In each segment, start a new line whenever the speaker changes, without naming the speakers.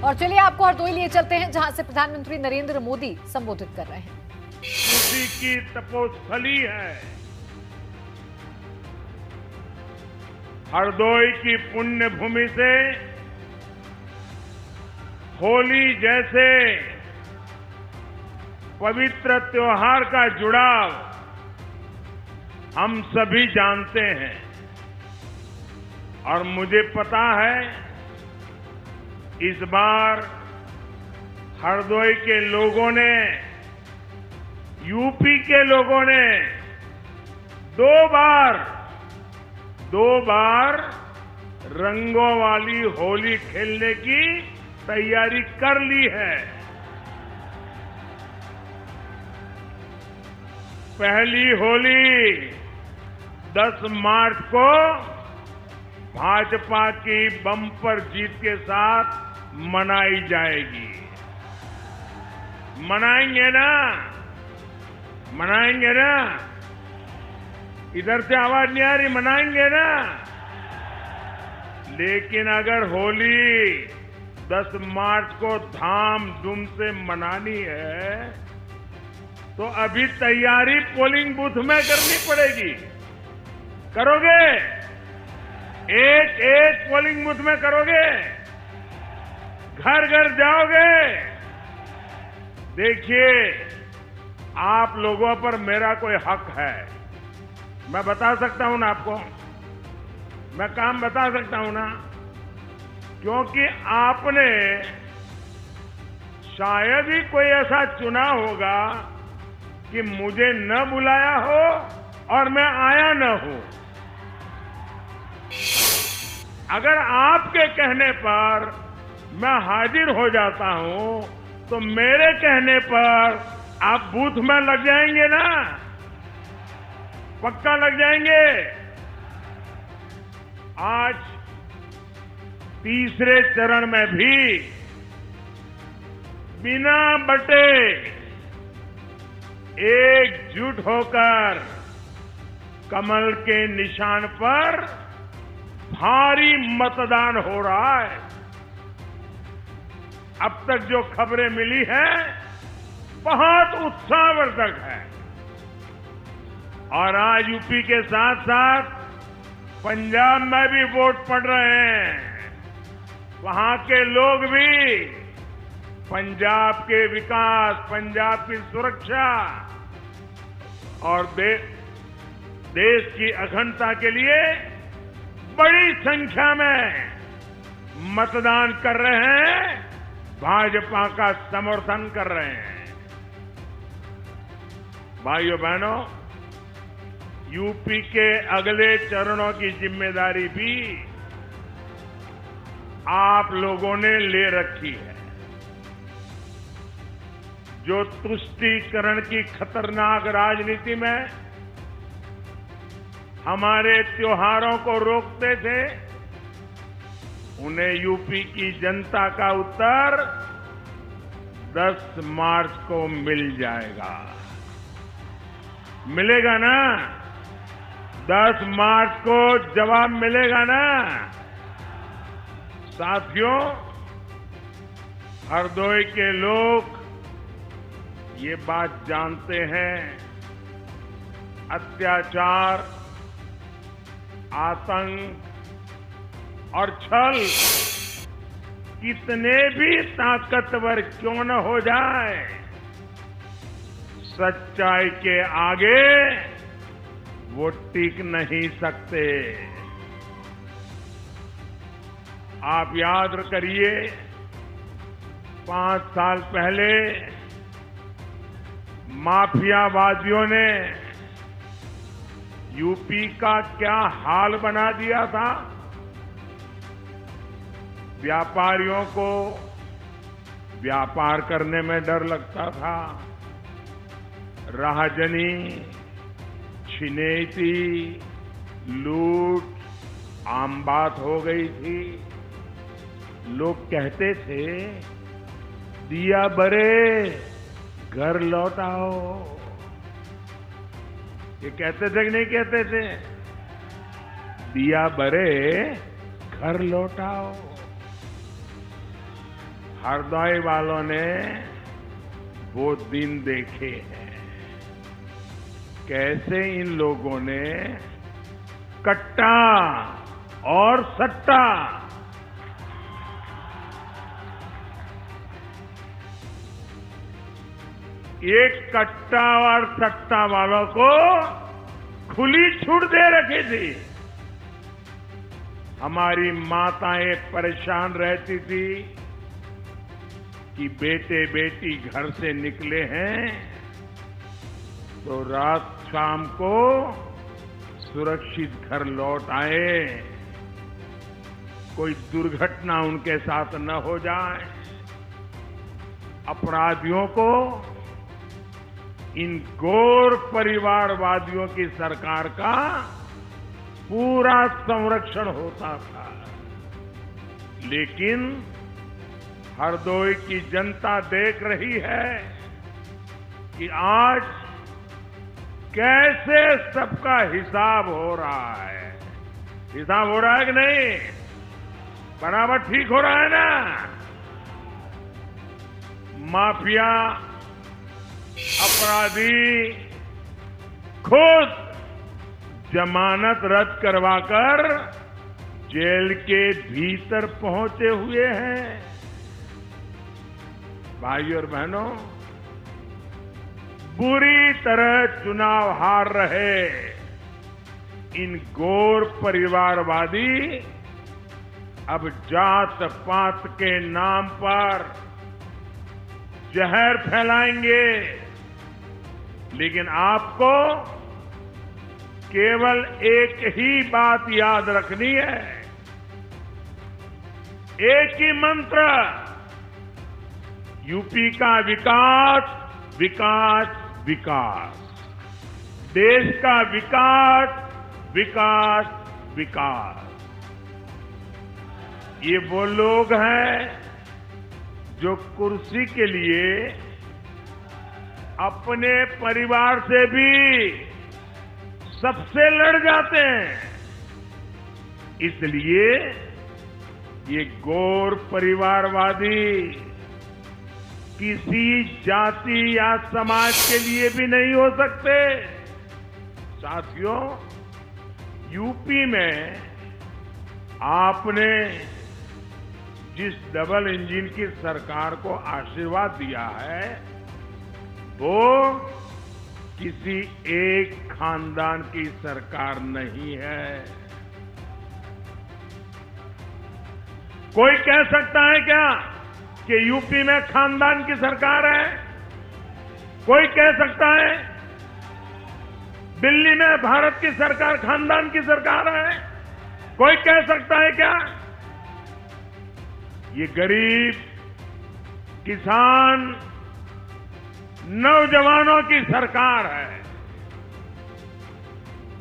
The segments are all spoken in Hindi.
और चलिए आपको हरदोई लिए चलते हैं, जहां से प्रधानमंत्री नरेंद्र मोदी संबोधित कर रहे हैं।
उसी की तपोस्थली है। हरदोई की पुण्य भूमि से होली जैसे पवित्र त्योहार का जुड़ाव हम सभी जानते हैं और मुझे पता है इस बार हरदोई के लोगों ने, यूपी के लोगों ने दो बार रंगों वाली होली खेलने की तैयारी कर ली है। पहली होली 10 मार्च को भाजपा की बम्पर जीत के साथ मनाई जाएगी। मनाएंगे ना? मनाएंगे ना? इधर से आवाज नहीं आ रही, मनाएंगे ना? लेकिन अगर होली 10 मार्च को धाम-धूम से मनानी है तो अभी तैयारी पोलिंग बूथ में करनी पड़ेगी। करोगे? एक पोलिंग बूथ में करोगे? घर घर जाओगे? देखिए, आप लोगों पर मेरा कोई हक है, मैं बता सकता हूं ना आपको, मैं काम बता सकता हूं ना, क्योंकि आपने शायद ही कोई ऐसा चुना होगा कि मुझे न बुलाया हो और मैं आया न हूं। अगर आपके कहने पर मैं हाजिर हो जाता हूं तो मेरे कहने पर आप बूथ में लग जाएंगे ना? पक्का लग जाएंगे। आज तीसरे चरण में भी बिना बटे एकजुट होकर कमल के निशान पर भारी मतदान हो रहा है। अब तक जो खबरें मिली हैं बहुत उत्साहवर्धक है और आज यूपी के साथ साथ पंजाब में भी वोट पड़ रहे हैं। वहां के लोग भी पंजाब के विकास, पंजाब की सुरक्षा और देश की अखंडता के लिए बड़ी संख्या में मतदान कर रहे हैं, भाजपा का समर्थन कर रहे हैं। भाइयों बहनों, यूपी के अगले चरणों की जिम्मेदारी भी आप लोगों ने ले रखी है। जो तुष्टीकरण की खतरनाक राजनीति में हमारे त्योहारों को रोकते थे, उन्हें यूपी की जनता का उत्तर 10 मार्च को मिल जाएगा। मिलेगा ना? 10 मार्च को जवाब मिलेगा ना? साथियों, हरदोई के लोग ये बात जानते हैं, अत्याचार, आतंक और छल कितने भी ताकतवर क्यों न हो जाए, सच्चाई के आगे वो टिक नहीं सकते। आप याद करिए, 5 साल पहले माफियावादियों ने यूपी का क्या हाल बना दिया था। व्यापारियों को व्यापार करने में डर लगता था, राहजनी, छिनेती, लूट आम बात हो गई थी। लोग कहते थे, दिया बरे घर लौटाओ। ये कहते थे कि नहीं कहते थे? दिया बरे घर लौटाओ। हरदोई वालों ने वो दिन देखे हैं, कैसे इन लोगों ने कट्टा और सट्टा एक कट्टा और सट्टा वालों को खुली छूट दे रखी थी। हमारी माताएं परेशान रहती थी कि बेटे बेटी घर से निकले हैं तो रात शाम को सुरक्षित घर लौट आए, कोई दुर्घटना उनके साथ न हो जाए। अपराधियों को इन घोर परिवारवादियों की सरकार का पूरा संरक्षण होता था। लेकिन हरदोई की जनता देख रही है कि आज कैसे सबका हिसाब हो रहा है। हिसाब हो रहा है कि नहीं? बराबर ठीक हो रहा है ना? माफिया अपराधी खुद जमानत रद्द करवाकर जेल के भीतर पहुंचे हुए हैं। भाइयों और बहनों, बुरी तरह चुनाव हार रहे इन घोर परिवारवादी अब जात पात के नाम पर जहर फैलाएंगे। लेकिन आपको केवल एक ही बात याद रखनी है, एक ही मंत्र, यूपी का विकास, विकास, विकास, देश का विकास, विकास, विकास। ये वो लोग हैं जो कुर्सी के लिए अपने परिवार से भी सबसे लड़ जाते हैं। इसलिए ये घोर परिवारवादी किसी जाति या समाज के लिए भी नहीं हो सकते। साथियों, यूपी में आपने जिस डबल इंजन की सरकार को आशीर्वाद दिया है वो किसी एक खानदान की सरकार नहीं है। कोई कह सकता है क्या कि यूपी में खानदान की सरकार है? कोई कह सकता है दिल्ली में भारत की सरकार खानदान की सरकार है? कोई कह सकता है क्या? ये गरीब, किसान, नौजवानों की सरकार है।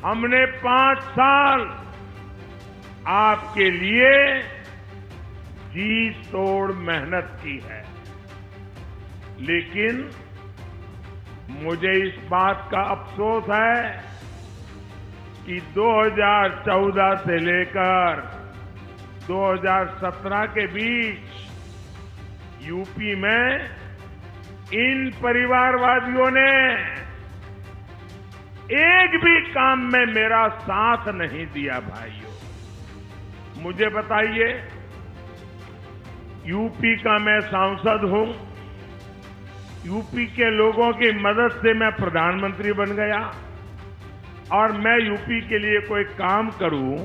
हमने 5 साल आपके लिए जी तोड़ मेहनत की है। लेकिन मुझे इस बात का अफसोस है कि 2014 से लेकर 2017 के बीच यूपी में इन परिवारवादियों ने एक भी काम में मेरा साथ नहीं दिया। भाइयों, मुझे बताइए, यूपी का मैं सांसद हूं, यूपी के लोगों की मदद से मैं प्रधानमंत्री बन गया और मैं यूपी के लिए कोई काम करूं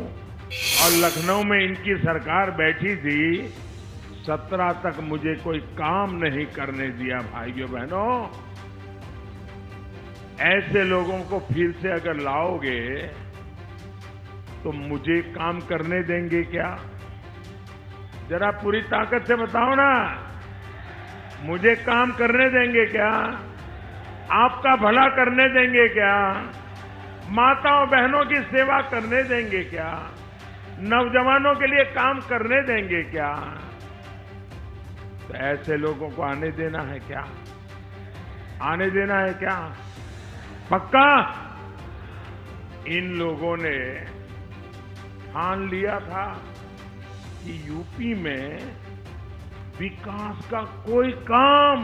और लखनऊ में इनकी सरकार बैठी थी, 17 तक मुझे कोई काम नहीं करने दिया। भाइयों बहनों, ऐसे लोगों को फिर से अगर लाओगे तो मुझे काम करने देंगे क्या? जरा पूरी ताकत से बताओ ना, मुझे काम करने देंगे क्या? आपका भला करने देंगे क्या? माताओं बहनों की सेवा करने देंगे क्या? नौजवानों के लिए काम करने देंगे क्या? तो ऐसे लोगों को आने देना है क्या? आने देना है क्या? पक्का? इन लोगों ने ठान लिया था कि यूपी में विकास का कोई काम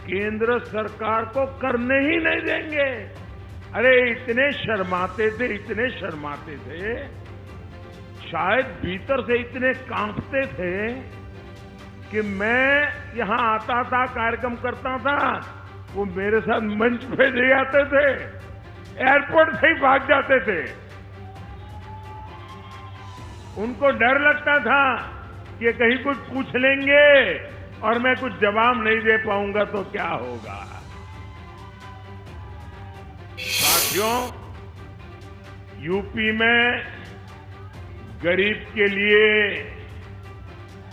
केंद्र सरकार को करने ही नहीं देंगे। अरे इतने शर्माते थे, शायद भीतर से इतने कांपते थे कि मैं यहां आता था, कार्यक्रम करता था, वो मेरे साथ मंच पे ले आते थे, एयरपोर्ट से ही भाग जाते थे। उनको डर लगता था कि कहीं कुछ पूछ लेंगे और मैं कुछ जवाब नहीं दे पाऊंगा तो क्या होगा। साथियों, यूपी में गरीब के लिए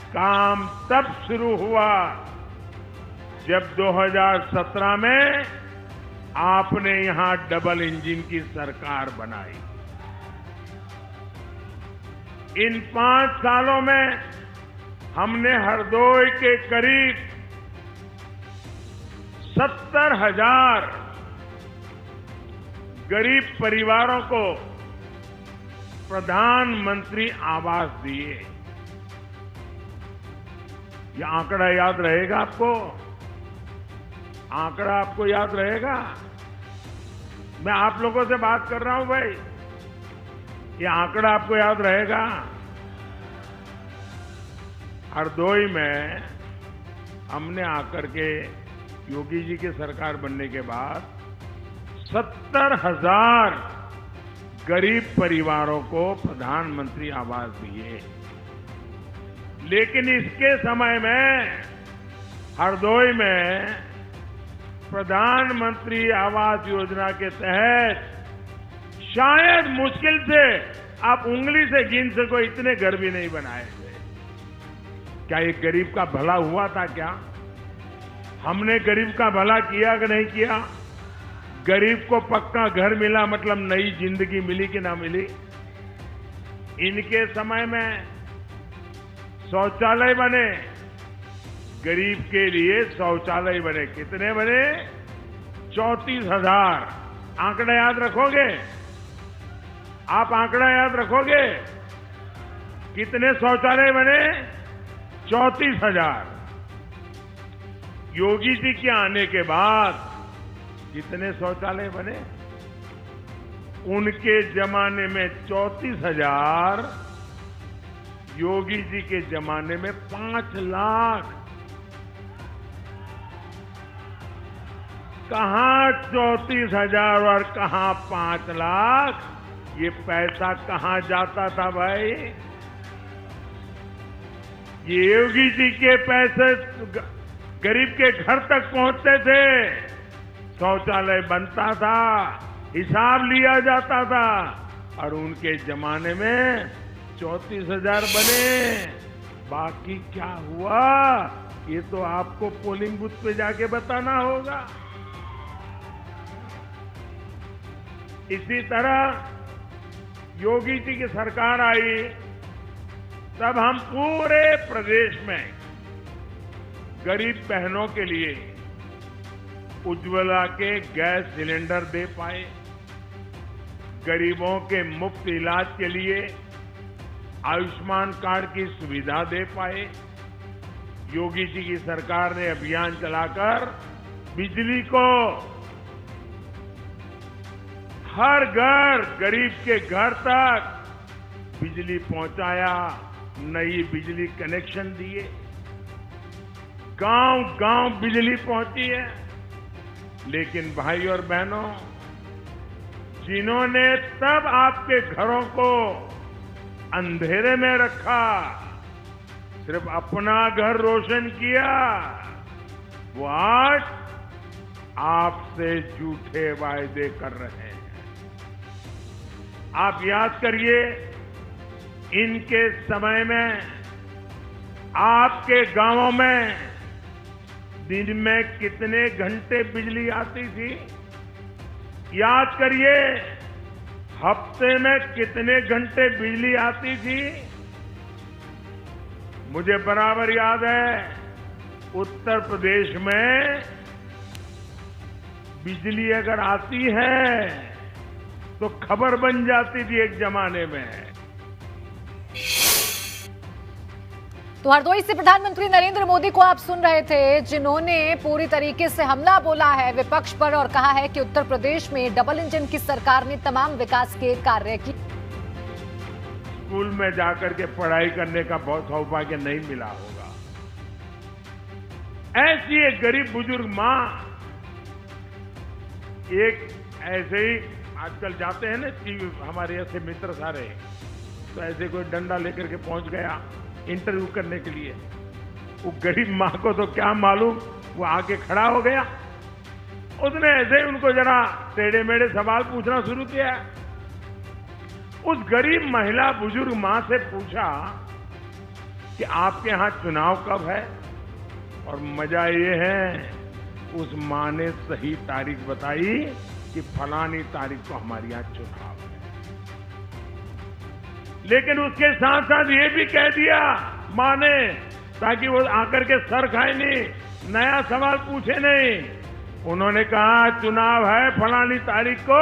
काम तब शुरू हुआ जब 2017 में आपने यहां डबल इंजन की सरकार बनाई। इन 5 सालों में हमने हरदोई के करीब 70,000 गरीब परिवारों को प्रधानमंत्री आवास दिए। यह आंकड़ा याद रहेगा आपको? आंकड़ा आपको याद रहेगा? मैं आप लोगों से बात कर रहा हूं भाई, ये आंकड़ा आपको याद रहेगा? हरदोई में हमने आकर के योगी जी की सरकार बनने के बाद 70,000 गरीब परिवारों को प्रधानमंत्री आवास दिए। लेकिन इसके समय में हरदोई में प्रधानमंत्री आवास योजना के तहत शायद मुश्किल से आप उंगली से गिन सको इतने घर भी नहीं बनाए थे। क्या एक गरीब का भला हुआ था? क्या हमने गरीब का भला किया कि नहीं किया? गरीब को पक्का घर मिला मतलब नई जिंदगी मिली कि ना मिली? इनके समय में शौचालय बने, गरीब के लिए शौचालय बने। कितने बने? 34,000। आंकड़ा याद रखोगे? आप आंकड़ा याद रखोगे? कितने शौचालय बने? 34,000। योगी जी के आने के बाद कितने शौचालय बने? उनके जमाने में 34,000, योगी जी के जमाने में 5 लाख। कहां 34,000 और कहां 5 लाख? ये पैसा कहां जाता था भाई? ये योगी जी के पैसे गरीब के घर तक पहुंचते थे, शौचालय बनता था, हिसाब लिया जाता था, और उनके जमाने में 34,000 बने। बाकी क्या हुआ ये तो आपको पोलिंग बूथ पे जाके बताना होगा। इसी तरह योगी जी की सरकार आई तब हम पूरे प्रदेश में गरीब बहनों के लिए उज्ज्वला के गैस सिलेंडर दे पाए, गरीबों के मुफ्त इलाज के लिए आयुष्मान कार्ड की सुविधा दे पाए। योगी जी की सरकार ने अभियान चलाकर बिजली को हर घर, गरीब के घर तक बिजली पहुंचाया, नई बिजली कनेक्शन दिए, गांव-गांव बिजली पहुंची है। लेकिन भाई और बहनों, जिन्होंने तब आपके घरों को अंधेरे में रखा, सिर्फ अपना घर रोशन किया, वो आज आपसे झूठे वायदे कर रहे हैं। आप याद करिए, इनके समय में आपके गांवों में दिन में कितने घंटे बिजली आती थी? याद करिए, हफ्ते में कितने घंटे बिजली आती थी? मुझे बराबर याद है, उत्तर प्रदेश में बिजली अगर आती है तो खबर बन जाती थी एक जमाने में।
तो हरदोई से प्रधानमंत्री नरेंद्र मोदी को आप सुन रहे थे, जिन्होंने पूरी तरीके से हमला बोला है विपक्ष पर और कहा है कि उत्तर प्रदेश में डबल इंजन की सरकार ने तमाम विकास के कार्य किए।
स्कूल में जाकर के पढ़ाई करने का बहुत सौभाग्य नहीं मिला होगा। ऐसी एक गरीब बुजुर्ग मां, एक ऐसे ही आजकल जाते हैं ना हमारे ऐसे मित्र सारे, तो ऐसे कोई डंडा लेकर के पहुंच गया इंटरव्यू करने के लिए। वो गरीब मां को तो क्या मालूम, वो आके खड़ा हो गया, उसने ऐसे ही उनको जरा टेढ़े मेढ़े सवाल पूछना शुरू किया। उस गरीब महिला बुजुर्ग मां से पूछा कि आपके यहां चुनाव कब है? और मजा ये है, उस मां ने सही तारीख बताई कि फलानी तारीख को हमारे यहां चुनाव है। लेकिन उसके साथ साथ ये भी कह दिया मां ने, ताकि वो आकर के सर खाए नहीं, नया सवाल पूछे नहीं। उन्होंने कहा चुनाव है फलानी तारीख को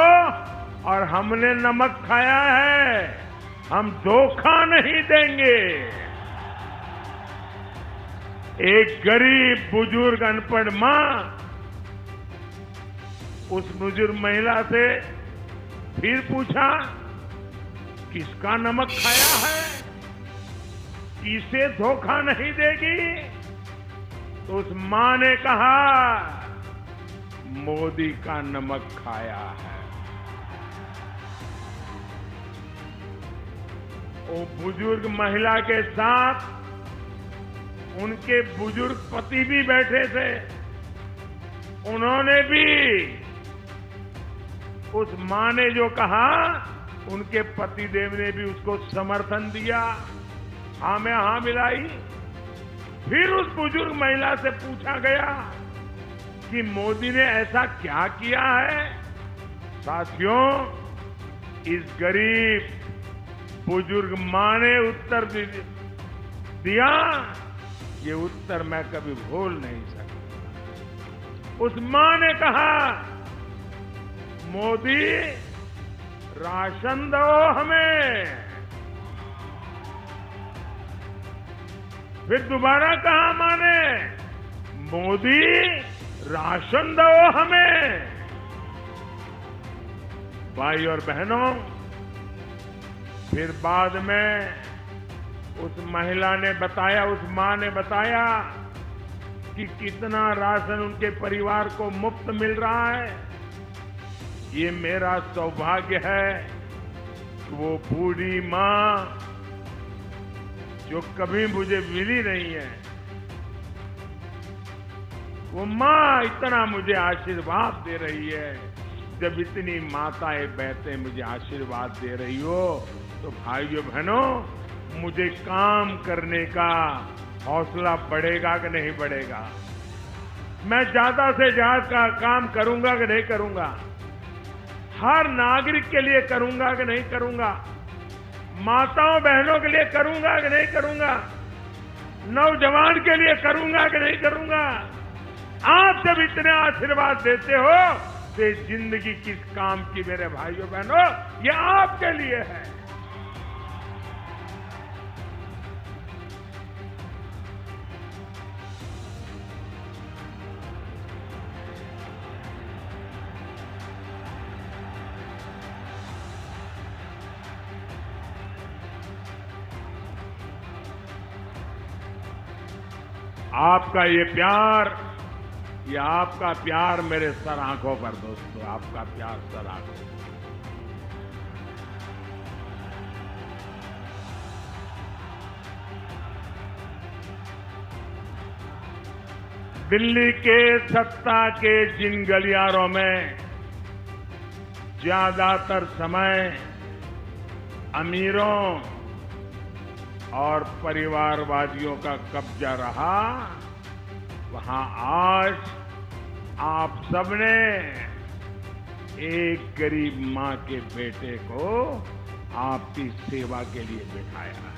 और हमने नमक खाया है, हम धोखा नहीं देंगे। एक गरीब बुजुर्ग अनपढ़ मां उस बुजुर्ग महिला से फिर पूछा किसका नमक खाया है, किसे धोखा नहीं देगी? तो उस मां ने कहा मोदी का नमक खाया है। वो बुजुर्ग महिला के साथ उनके बुजुर्ग पति भी बैठे थे, उन्होंने भी उस मां ने जो कहा उनके पतिदेव ने भी उसको समर्थन दिया, हाँ में हाँ मिलाई। फिर उस बुजुर्ग महिला से पूछा गया कि मोदी ने ऐसा क्या किया है? साथियों, इस गरीब बुजुर्ग मां ने उत्तर दिया, ये उत्तर मैं कभी भूल नहीं सकता। उस मां ने कहा मोदी राशन दो हमें। फिर दोबारा कहा मां ने मोदी राशन दो हमें। भाई और बहनों, फिर बाद में उस महिला ने बताया, उस मां ने बताया कि कितना राशन उनके परिवार को मुफ्त मिल रहा है। ये मेरा सौभाग्य है कि वो बूढ़ी मां जो कभी मुझे मिली नहीं है, वो मां इतना मुझे आशीर्वाद दे रही है। जब इतनी माताएं बहतें मुझे आशीर्वाद दे रही हो, तो भाइयों बहनों, मुझे काम करने का हौसला बढ़ेगा कि नहीं बढ़ेगा? मैं ज्यादा से ज्यादा काम करूंगा कि नहीं करूंगा? हर नागरिक के लिए करूंगा कि नहीं करूंगा? माताओं बहनों के लिए करूंगा कि नहीं करूंगा? नौजवान के लिए करूंगा कि नहीं करूंगा? आप जब इतने आशीर्वाद देते हो तो जिंदगी किस काम की मेरे भाइयों बहनों, ये आपके लिए है। आपका ये आपका प्यार मेरे सर आंखों पर दोस्तों, आपका प्यार सर आंखों पर। दिल्ली के सत्ता के जिन गलियारों में ज्यादातर समय अमीरों और परिवारवादियों का कब्जा रहा, वहां आज आप सबने एक गरीब मां के बेटे को आपकी सेवा के लिए बिठाया है।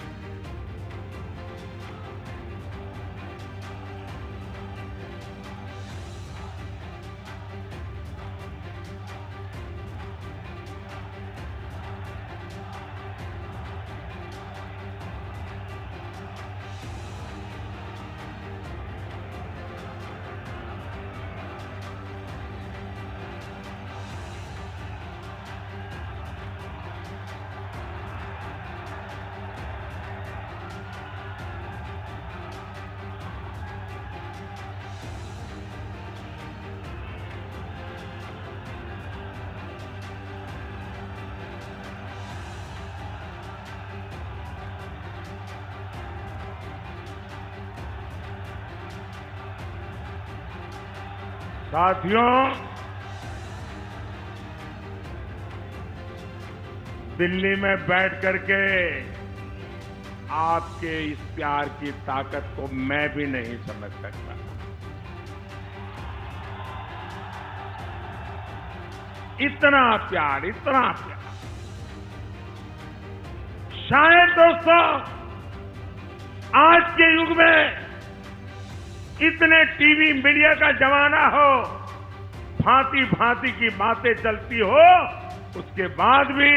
साथियों, दिल्ली में बैठ करके आपके इस प्यार की ताकत को मैं भी नहीं समझ सकता। इतना प्यार, इतना प्यार। शायद दोस्तों आज के युग में इतने टीवी मीडिया का जमाना हो, भांति भांति की बातें चलती हो, उसके बाद भी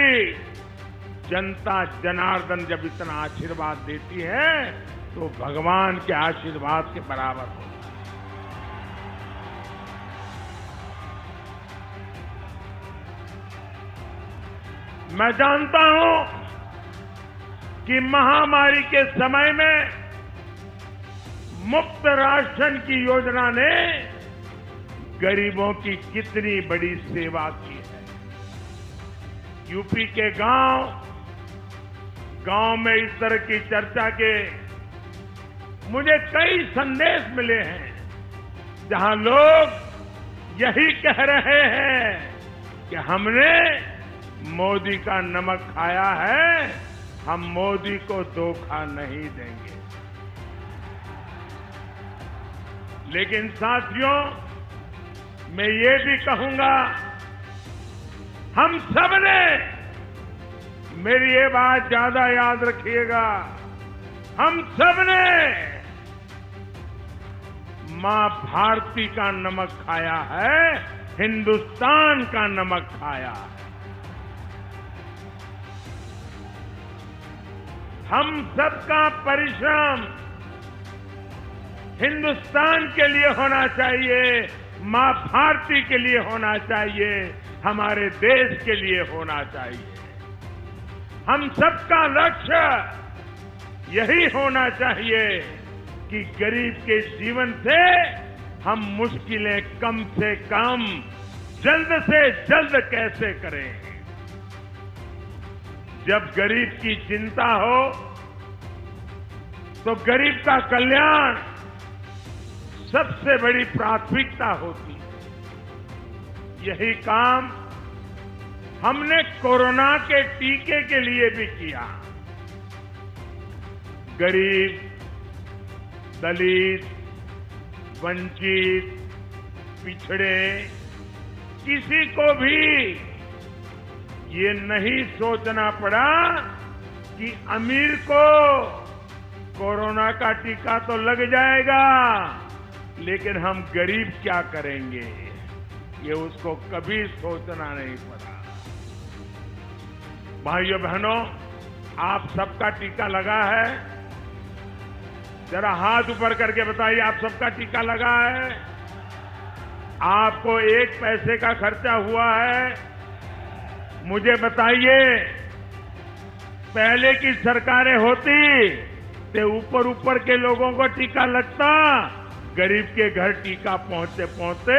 जनता जनार्दन जब इतना आशीर्वाद देती है तो भगवान के आशीर्वाद के बराबर हो। मैं जानता हूं कि महामारी के समय में मुफ्त राशन की योजना ने गरीबों की कितनी बड़ी सेवा की है। यूपी के गांव में इस तरह की चर्चा के मुझे कई संदेश मिले हैं, जहां लोग यही कह रहे हैं कि हमने मोदी का नमक खाया है, हम मोदी को धोखा नहीं देंगे। लेकिन साथियों, मैं ये भी कहूंगा, हम सबने, मेरी ये बात ज्यादा याद रखिएगा, हम सबने मां भारती का नमक खाया है, हिंदुस्तान का नमक खाया है। हम सबका परिश्रम हिंदुस्तान के लिए होना चाहिए, मां भारती के लिए होना चाहिए, हमारे देश के लिए होना चाहिए। हम सबका लक्ष्य यही होना चाहिए कि गरीब के जीवन से हम मुश्किलें कम से कम, जल्द से जल्द कैसे करें। जब गरीब की चिंता हो तो गरीब का कल्याण सबसे बड़ी प्राथमिकता होती है। यही काम हमने कोरोना के टीके के लिए भी किया। गरीब, दलित, वंचित, पिछड़े, किसी को भी ये नहीं सोचना पड़ा कि अमीर को कोरोना का टीका तो लग जाएगा, लेकिन हम गरीब क्या करेंगे, ये उसको कभी सोचना नहीं पड़ा। भाइयों बहनों, आप सबका टीका लगा है? जरा हाथ ऊपर करके बताइए, आप सबका टीका लगा है? आपको 1 पैसे का खर्चा हुआ है? मुझे बताइए, पहले की सरकारें होती तो ऊपर ऊपर के लोगों को टीका लगता, गरीब के घर टीका पहुंचते पहुंचते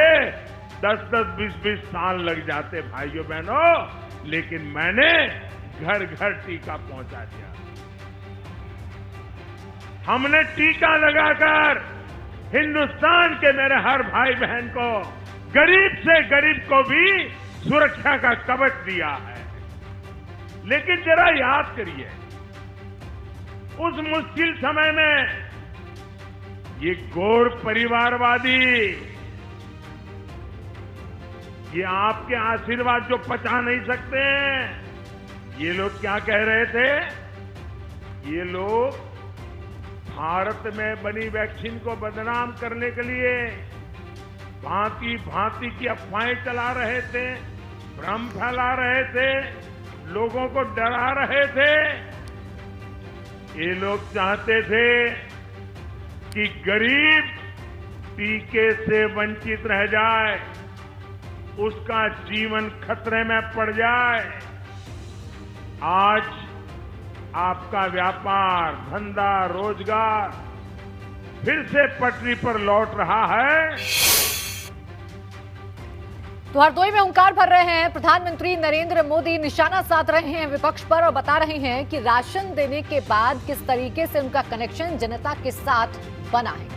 10-10, 20-20 साल लग जाते भाइयों बहनों। लेकिन मैंने घर घर टीका पहुंचा दिया। हमने टीका लगाकर हिंदुस्तान के मेरे हर भाई बहन को, गरीब से गरीब को भी सुरक्षा का कवच दिया है। लेकिन जरा याद करिए, उस मुश्किल समय में ये गौर परिवारवादी, ये आपके आशीर्वाद जो पचा नहीं सकते, ये लोग क्या कह रहे थे? ये लोग भारत में बनी वैक्सीन को बदनाम करने के लिए भांति भांति की अफवाहें चला रहे थे, भ्रम फैला रहे थे, लोगों को डरा रहे थे। ये लोग चाहते थे कि गरीब टीके से वंचित रह जाए, उसका जीवन खतरे में पड़ जाए। आज आपका व्यापार, धंधा, रोजगार फिर से पटरी पर लौट रहा है।
तो हरदोई में हुंकार भर रहे हैं प्रधानमंत्री नरेंद्र मोदी, निशाना साध रहे हैं विपक्ष पर और बता रहे हैं कि राशन देने के बाद किस तरीके से उनका कनेक्शन जनता के साथ बना है।